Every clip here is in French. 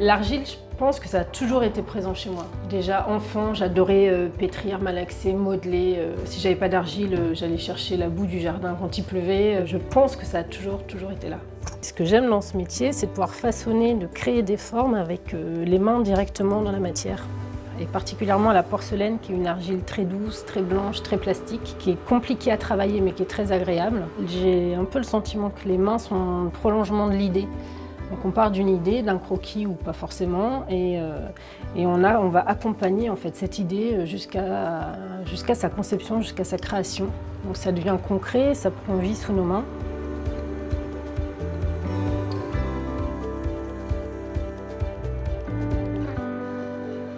L'argile, je pense que ça a toujours été présent chez moi. Déjà enfant, j'adorais pétrir, malaxer, modeler. Si j'avais pas d'argile, j'allais chercher la boue du jardin quand il pleuvait. Je pense que ça a toujours été là. Ce que j'aime dans ce métier, c'est de pouvoir façonner, de créer des formes avec les mains directement dans la matière. Et particulièrement la porcelaine, qui est une argile très douce, très blanche, très plastique, qui est compliquée à travailler mais qui est très agréable. J'ai un peu le sentiment que les mains sont le prolongement de l'idée. Donc on part d'une idée, d'un croquis ou pas forcément, et on va accompagner en fait cette idée jusqu'à sa conception, jusqu'à sa création. Donc ça devient concret, ça prend vie sous nos mains.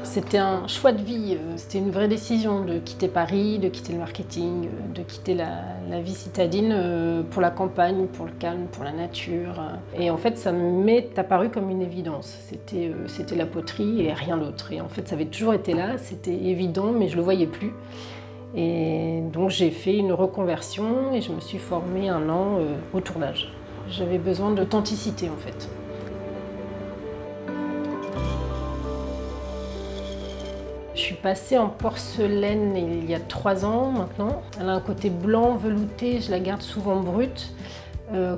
C'était un choix de vie, c'était une vraie décision de quitter Paris, de quitter le marketing, de quitter la vie citadine pour la campagne, pour le calme, pour la nature. Et en fait, ça m'est apparu comme une évidence. C'était la poterie et rien d'autre. Et en fait, ça avait toujours été là, c'était évident, mais je ne le voyais plus. Et donc j'ai fait une reconversion et je me suis formée 1 an au tournage. J'avais besoin d'authenticité en fait. Je suis passée en porcelaine il y a 3 ans maintenant. Elle a un côté blanc, velouté, je la garde souvent brute.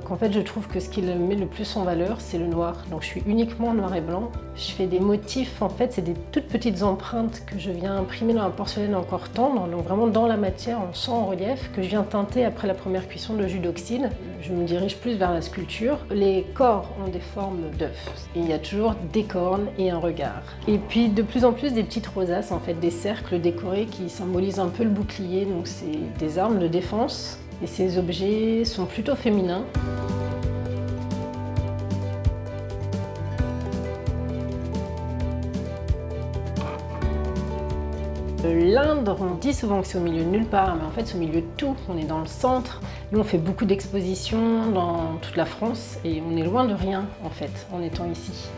Qu'en fait je trouve que ce qui la met le plus en valeur, c'est le noir. Donc je suis uniquement noir et blanc. Je fais des motifs, en fait c'est des toutes petites empreintes que je viens imprimer dans la porcelaine encore tendre, donc vraiment dans la matière, en sang en relief, que je viens teinter après la première cuisson de jus d'oxyde. Je me dirige plus vers la sculpture. Les corps ont des formes d'œufs. Il y a toujours des cornes et un regard. Et puis de plus en plus des petites rosaces, en fait, des cercles décorés qui symbolisent un peu le bouclier, donc c'est des armes de défense. Et ces objets sont plutôt féminins. L'Inde, on dit souvent que c'est au milieu de nulle part, mais en fait c'est au milieu de tout. On est dans le centre. Nous on fait beaucoup d'expositions dans toute la France et on est loin de rien en fait en étant ici.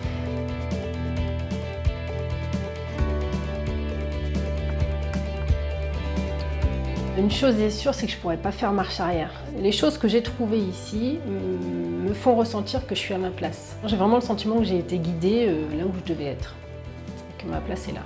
Une chose est sûre, c'est que je ne pourrais pas faire marche arrière. Les choses que j'ai trouvées ici me font ressentir que je suis à ma place. J'ai vraiment le sentiment que j'ai été guidée là où je devais être, que ma place est là.